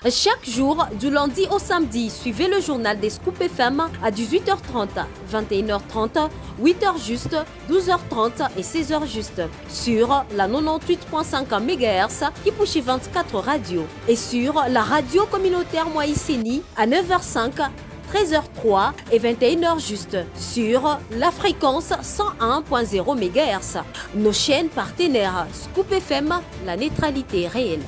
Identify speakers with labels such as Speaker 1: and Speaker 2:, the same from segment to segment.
Speaker 1: Chaque jour, du lundi au samedi, suivez le journal des Scoop FM à 18h30, 21h30, 8h juste, 12h30 et 16h juste sur la 98.5 MHz qui pousse 24 radios et sur la radio communautaire Moïseni à 9h05, 13h03 et 21h juste sur la fréquence 101.0 MHz. Nos chaînes partenaires Scoop FM, la neutralité réelle.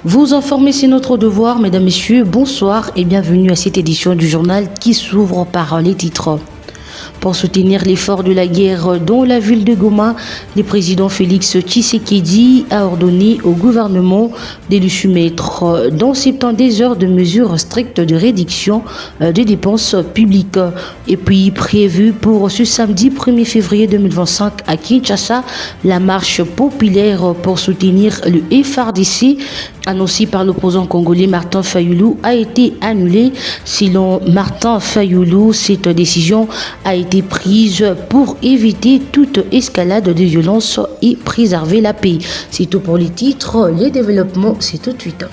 Speaker 2: Vous informer, c'est notre devoir, mesdames, messieurs. Bonsoir et bienvenue à cette édition du journal qui s'ouvre par les titres. Pour soutenir l'effort de la guerre dans la ville de Goma, le président Félix Tshisekedi a ordonné au gouvernement de lui soumettre dans 70 heures de mesures strictes de réduction des dépenses publiques. Et puis prévu pour ce samedi 1er février 2025 à Kinshasa, la marche populaire pour soutenir le FARDC annoncé par l'opposant congolais Martin Fayoulou a été annulée. Selon Martin Fayoulou, cette décision a été prise pour éviter toute escalade de violence et préserver la paix. C'est tout pour les titres. Les développements, c'est tout de suite.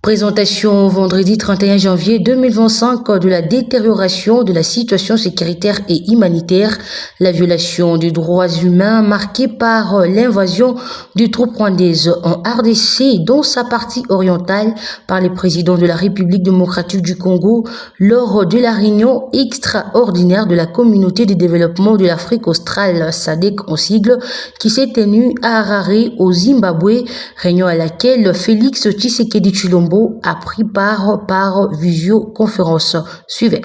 Speaker 2: Présentation vendredi 31 janvier 2025 de la détérioration de la situation sécuritaire et humanitaire, la violation des droits humains marquée par l'invasion des troupes rwandaises en RDC, dont sa partie orientale, par le président de la République démocratique du Congo lors de la réunion extraordinaire de la communauté de développement de l'Afrique australe, SADC en sigle, qui s'est tenue à Harare au Zimbabwe, réunion à laquelle Félix Tshisekedi Tshilombo a pris part par visioconférence. Suivez.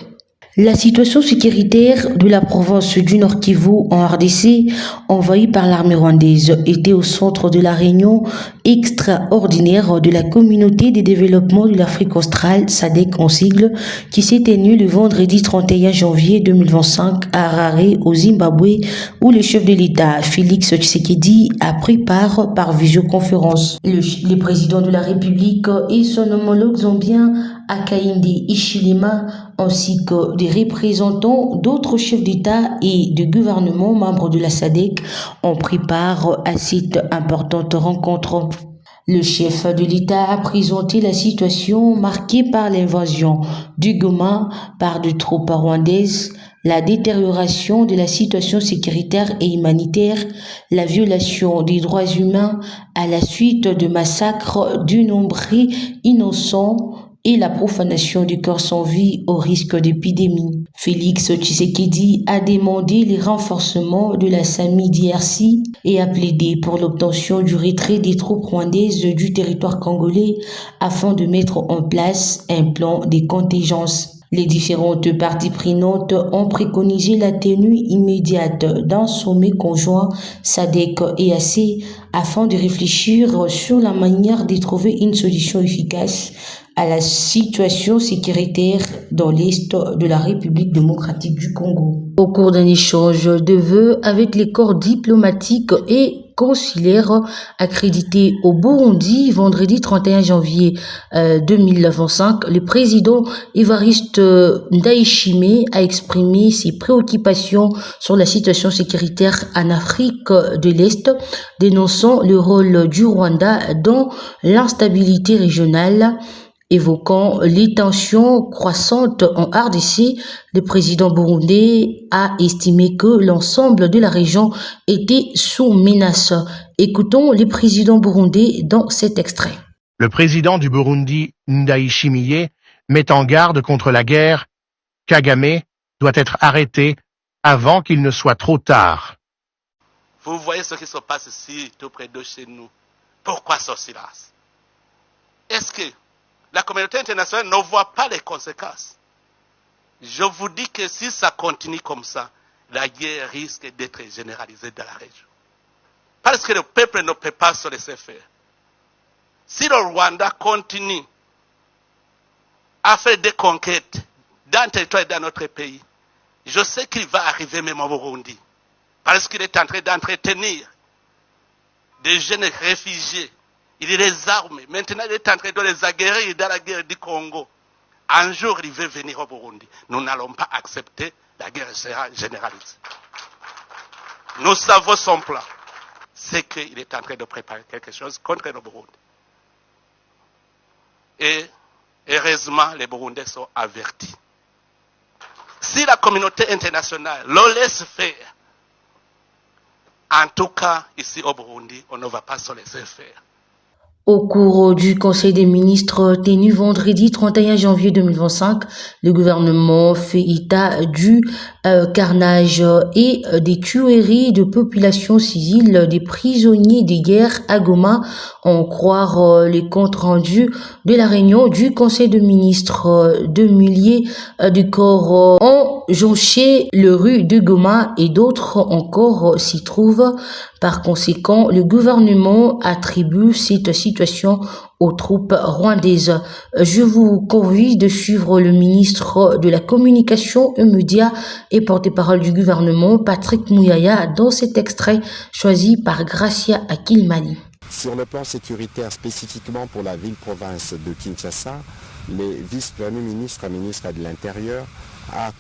Speaker 2: La situation sécuritaire de la province du Nord Kivu en RDC, envahie par l'armée rwandaise, était au centre de la réunion extraordinaire de la communauté de développement de l'Afrique australe, SADC en sigle, qui s'est tenue le vendredi 31 janvier 2025 à Harare, au Zimbabwe, où le chef de l'État, Félix Tshisekedi, a pris part par visioconférence. Le président de la République et son homologue zambien, Hakainde Hichilema, ainsi que des représentants d'autres chefs d'État et de gouvernement membres de la SADC ont pris part à cette importante rencontre. Le chef de l'État a présenté la situation marquée par l'invasion du Goma par des troupes rwandaises, la détérioration de la situation sécuritaire et humanitaire, la violation des droits humains à la suite de massacres de nombreux innocents et la profanation du corps sans vie au risque d'épidémie. Félix Tshisekedi a demandé le renforcement de la SAMI DRC et a plaidé pour l'obtention du retrait des troupes rwandaises du territoire congolais afin de mettre en place un plan de contingence. Les différentes parties prenantes ont préconisé la tenue immédiate d'un sommet conjoint SADC-EAC afin de réfléchir sur la manière de trouver une solution efficace à la situation sécuritaire dans l'Est de la République démocratique du Congo. Au cours d'un échange de vœux avec les corps diplomatiques et consulaires accrédités au Burundi, vendredi 31 janvier 2025, le président Évariste Ndayishimiye a exprimé ses préoccupations sur la situation sécuritaire en Afrique de l'Est, dénonçant le rôle du Rwanda dans l'instabilité régionale. Évoquant les tensions croissantes en RDC, le président burundais a estimé que l'ensemble de la région était sous menace. Écoutons le président burundais dans cet extrait.
Speaker 3: Le président du Burundi, Ndayishimiye, met en garde contre la guerre. Kagame doit être arrêté avant qu'il ne soit trop tard.
Speaker 4: Vous voyez ce qui se passe ici, tout près de chez nous. Pourquoi ce silence? Est-ce que la communauté internationale ne voit pas les conséquences? Je vous dis que si ça continue comme ça, la guerre risque d'être généralisée dans la région. Parce que le peuple ne peut pas se laisser faire. Si le Rwanda continue à faire des conquêtes dans le territoire et dans notre pays, je sais qu'il va arriver même au Burundi. Parce qu'il est en train d'entretenir des jeunes réfugiés. Il les arme. Maintenant, il est en train de les aguerrir dans la guerre du Congo. Un jour, il veut venir au Burundi. Nous n'allons pas accepter la guerre généralisée. Nous savons son plan. C'est qu'il est en train de préparer quelque chose contre le Burundi. Et heureusement, les Burundais sont avertis. Si la communauté internationale le laisse faire, en tout cas, ici au Burundi, on ne va pas se laisser faire.
Speaker 2: Au cours du Conseil des ministres tenu vendredi 31 janvier 2025, le gouvernement fait état du carnage et des tueries de populations civiles des prisonniers de guerre à Goma, en croire les comptes rendus de la réunion du Conseil des ministres. 2 milliers de corps ont jonché les rues de Goma et d'autres encore s'y trouvent. Par conséquent, le gouvernement attribue cette situation aux troupes rwandaises. Je vous convie de suivre le ministre de la Communication et Médias et porte-parole du gouvernement, Patrick Mouyaya, dans cet extrait choisi par Gracia Akilmani.
Speaker 5: Sur le plan sécuritaire, spécifiquement pour la ville-province de Kinshasa, les vice-premiers ministres, ministres de l'Intérieur, a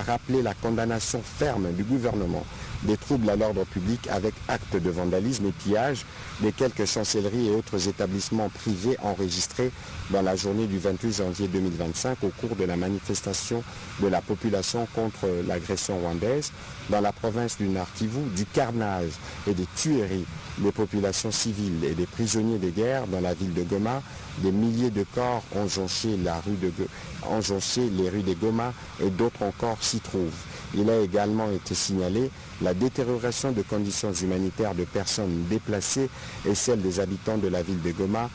Speaker 5: rappelé la condamnation ferme du gouvernement des troubles à l'ordre public avec actes de vandalisme et pillage des quelques chancelleries et autres établissements privés enregistrés dans la journée du 28 janvier 2025 au cours de la manifestation de la population contre l'agression rwandaise dans la province du Nord Kivu, du carnage et des tueries des populations civiles et des prisonniers de guerre dans la ville de Goma. Des milliers de corps ont jonché les rues de Goma et d'autres encore s'y trouvent. Il a également été signalé la détérioration de conditions humanitaires de personnes déplacées et celles des habitants de la ville de Goma,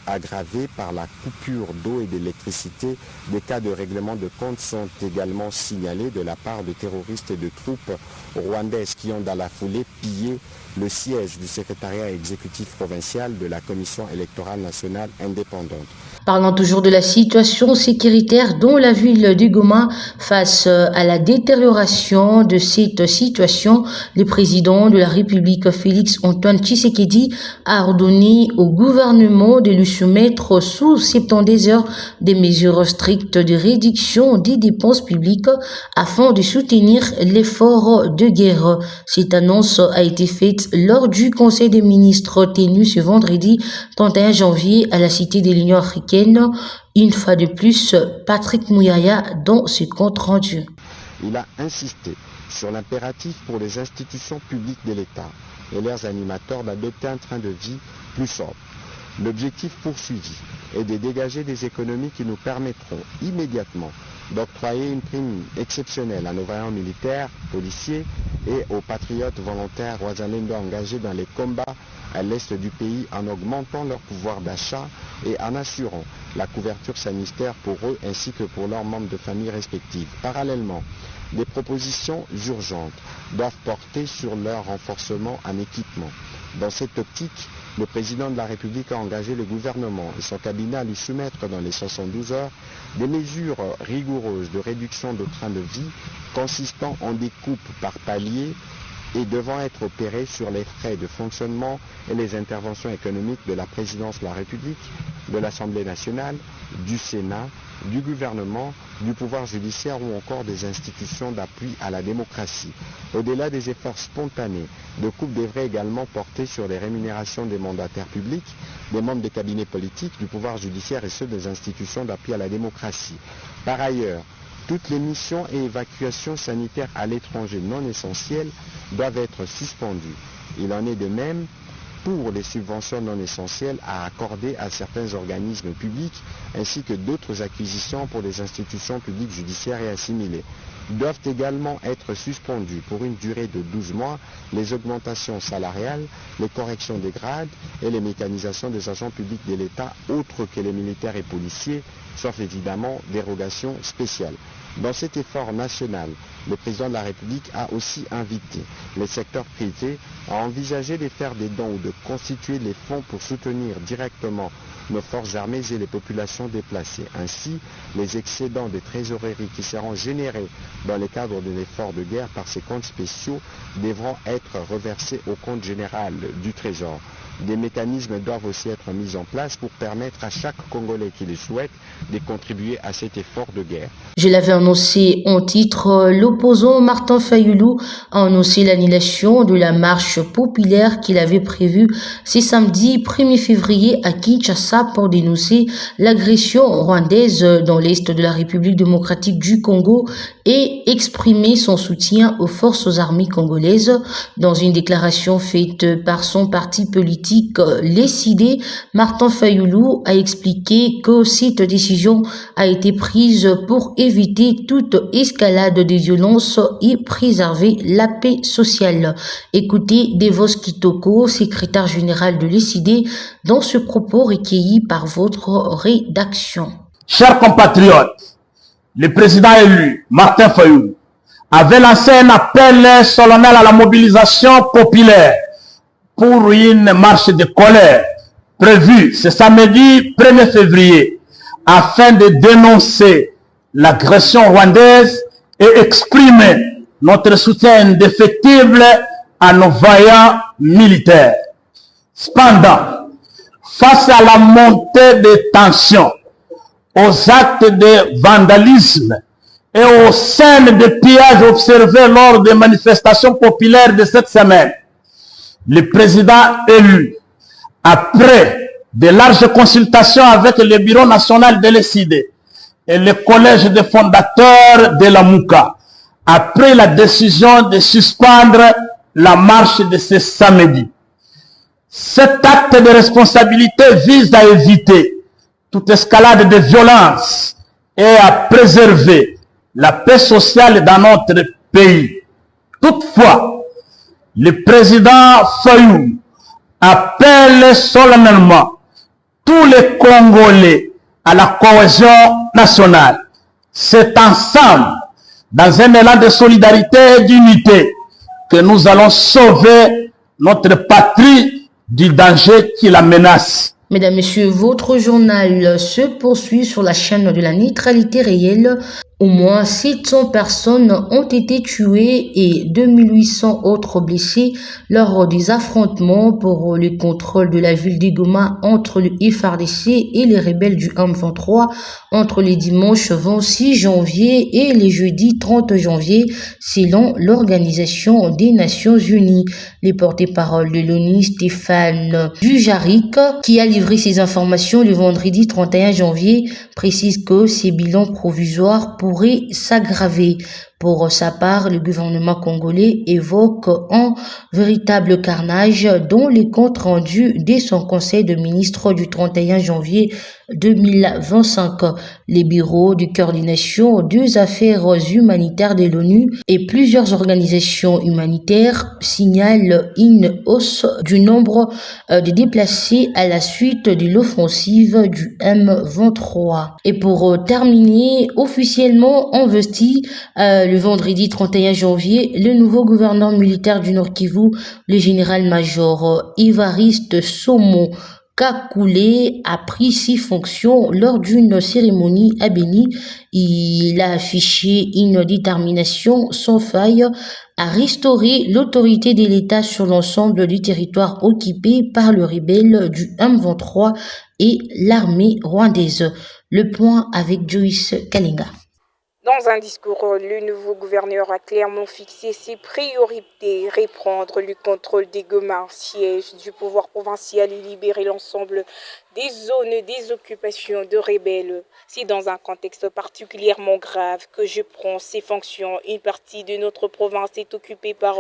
Speaker 5: aggravées par la coupure d'eau et d'électricité. Des cas de règlement de comptes sont également signalés de la part de terroristes et de troupes rwandaises qui ont dans la foulée pillé le siège du secrétariat exécutif provincial de la Commission électorale nationale indépendante.
Speaker 2: Parlant toujours de la situation sécuritaire dans la ville de Goma, face à la détérioration de cette situation, le président de la République, Félix-Antoine Tshisekedi, a ordonné au gouvernement de lui soumettre sous 72 heures des mesures strictes de réduction des dépenses publiques afin de soutenir l'effort de guerre. Cette annonce a été faite lors du Conseil des ministres tenu ce vendredi 31 janvier à la Cité de l'Union africaine. Une fois de plus, Patrick Mouyaya dans ce compte rendu.
Speaker 5: Il a insisté sur l'impératif pour les institutions publiques de l'État et leurs animateurs d'adopter un train de vie plus sobre. L'objectif poursuivi est de dégager des économies qui nous permettront immédiatement d'octroyer une prime exceptionnelle à nos vaillants militaires, policiers et aux patriotes volontaires Wazalendo engagés dans les combats à l'est du pays en augmentant leur pouvoir d'achat et en assurant la couverture sanitaire pour eux ainsi que pour leurs membres de famille respectifs. Parallèlement, des propositions urgentes doivent porter sur leur renforcement en équipement. Dans cette optique, le président de la République a engagé le gouvernement et son cabinet à lui soumettre dans les 72 heures des mesures rigoureuses de réduction de train de vie consistant en des coupes par palier et devant être opérées sur les frais de fonctionnement et les interventions économiques de la présidence de la République, de l'Assemblée nationale, du Sénat, du gouvernement, du pouvoir judiciaire ou encore des institutions d'appui à la démocratie. Au-delà des efforts spontanés, de coupe devrait également porter sur les rémunérations des mandataires publics, des membres des cabinets politiques, du pouvoir judiciaire et ceux des institutions d'appui à la démocratie. Par ailleurs, toutes les missions et évacuations sanitaires à l'étranger non essentielles doivent être suspendues. Il en est de même pour les subventions non essentielles à accorder à certains organismes publics ainsi que d'autres acquisitions pour les institutions publiques judiciaires et assimilées. Doivent également être suspendues pour une durée de 12 mois les augmentations salariales, les corrections des grades et les mécanisations des agents publics de l'État autres que les militaires et policiers, sauf évidemment dérogation spéciale. Dans cet effort national, le président de la République a aussi invité les secteurs privés à envisager de faire des dons ou de constituer les fonds pour soutenir directement nos forces armées et les populations déplacées. Ainsi, les excédents des trésoreries qui seront générés dans le cadre de l'effort de guerre par ces comptes spéciaux devront être reversés au compte général du Trésor. Des mécanismes doivent aussi être mis en place pour permettre à chaque Congolais qui le souhaite de contribuer à cet effort de guerre.
Speaker 2: Je l'avais annoncé en titre, l'opposant Martin Fayoulou a annoncé l'annulation de la marche populaire qu'il avait prévue ce samedi 1er février à Kinshasa pour dénoncer l'agression rwandaise dans l'est de la République démocratique du Congo et exprimer son soutien aux forces armées congolaises. Dans une déclaration faite par son parti politique, l'ECD, Martin Fayoulou a expliqué que cette décision a été prise pour éviter toute escalade de violence et préserver la paix sociale. Écoutez Devos Kitoko, secrétaire général de l'ECD, dans ce propos recueilli par votre rédaction.
Speaker 6: Chers compatriotes, le président élu, Martin Fayoulou, avait lancé un appel solennel à la mobilisation populaire pour une marche de colère prévue ce samedi 1er février afin de dénoncer l'agression rwandaise et exprimer notre soutien indéfectible à nos vaillants militaires. Cependant, face à la montée des tensions, aux actes de vandalisme et aux scènes de pillage observées lors des manifestations populaires de cette semaine, le président élu, après de larges consultations avec le bureau national de l'ECD et le collège des fondateurs de la MOUCA, a pris la décision de suspendre la marche de ce samedi. Cet acte de responsabilité vise à éviter toute escalade de violence et à préserver la paix sociale dans notre pays. Toutefois, le président Fayoulou appelle solennellement tous les Congolais à la cohésion nationale. C'est ensemble, dans un élan de solidarité et d'unité, que nous allons sauver notre patrie du danger qui la menace.
Speaker 2: Mesdames, Messieurs, votre journal se poursuit sur la chaîne de la neutralité réelle. Au moins 700 personnes ont été tuées et 2800 autres blessées lors des affrontements pour le contrôle de la ville de Goma entre le FARDC et les rebelles du M23 entre les dimanches 26 janvier et les jeudis 30 janvier, selon l'Organisation des Nations Unies. Les porte-parole de l'ONU, Stéphane Dujarric, qui a livré ces informations le vendredi 31 janvier, précise que ces bilans provisoires pourraient s'aggraver. Pour sa part, le gouvernement congolais évoque un véritable carnage dont les comptes rendus dès son conseil de ministres du 31 janvier 2025. Les bureaux de coordination des affaires humanitaires de l'ONU et plusieurs organisations humanitaires signalent une hausse du nombre de déplacés à la suite de l'offensive du M23. Et pour terminer, officiellement investi le vendredi 31 janvier, le nouveau gouverneur militaire du Nord Kivu, le général-major Évariste Somo Kakule, a pris ses fonctions lors d'une cérémonie à Béni. Il a affiché une détermination sans faille à restaurer l'autorité de l'État sur l'ensemble du territoire occupé par le rebelle du M23 et l'armée rwandaise. Le point avec Joyce Kalinga.
Speaker 7: Dans un discours, le nouveau gouverneur a clairement fixé ses priorités, reprendre le contrôle des Goma, siège du pouvoir provincial et libérer l'ensemble des zones des occupations de rebelles. C'est dans un contexte particulièrement grave que je prends ces fonctions. Une partie de notre province est occupée par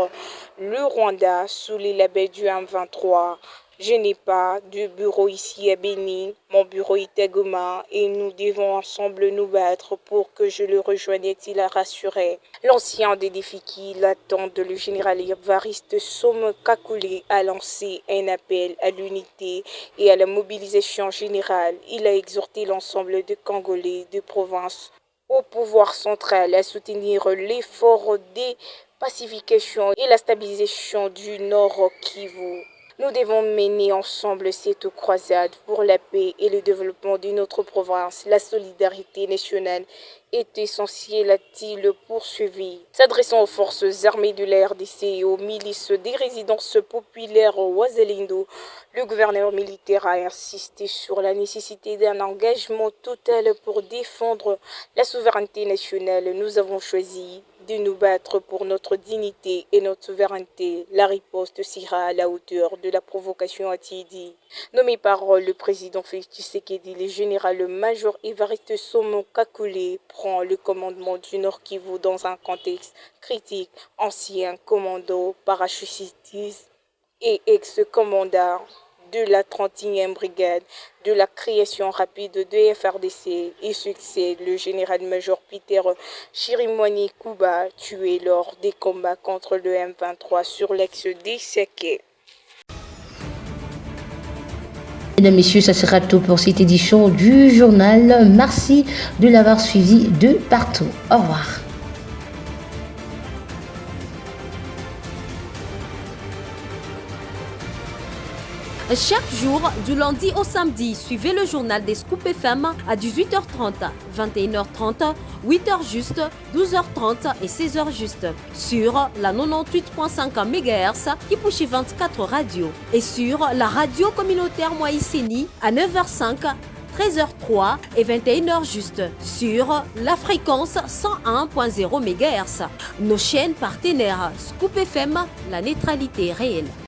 Speaker 7: le Rwanda sous les labels du M23. Je n'ai pas de bureau ici à Béni, mon bureau est à Goma et nous devons ensemble nous battre pour que je le rejoigne, a-t-il rassuré. L'ancien des défis qui l'attendent, le général Évariste Somo Kakule, a lancé un appel à l'unité et à la mobilisation générale. Il a exhorté l'ensemble des Congolais de province au pouvoir central à soutenir l'effort de pacification et la stabilisation du Nord Kivu. Nous devons mener ensemble cette croisade pour la paix et le développement de notre province. La solidarité nationale est essentielle, a-t-il poursuivi. S'adressant aux forces armées de la RDC et aux milices des résidences populaires Ouazalindo, le gouverneur militaire a insisté sur la nécessité d'un engagement total pour défendre la souveraineté nationale. Nous avons choisi de nous battre pour notre dignité et notre souveraineté. La riposte sera à la hauteur de la provocation, a-t-il dit. Nommé par le président Félix Tshisekedi, le général-major Évariste Somo Kakule prend le commandement du Nord Kivu dans un contexte critique. Ancien commando parachutiste et ex-commandant de la 31e brigade de la création rapide de FRDC et succède le général-major Peter Chirimwani Kuba, tué lors des combats contre le M23 sur l'ex d'Issaké.
Speaker 2: Mesdames, Messieurs, ça sera tout pour cette édition du journal. Merci de l'avoir suivi de partout. Au revoir.
Speaker 1: Chaque jour, du lundi au samedi, suivez le journal des Scoop FM à 18h30, 21h30, 8h juste, 12h30 et 16h juste sur la 98.5 MHz Kipushi 24 radio et sur la radio communautaire Moïseni à 9h05, 13h03 et 21h juste sur la fréquence 101.0 MHz. Nos chaînes partenaires Scoop FM, la neutralité réelle.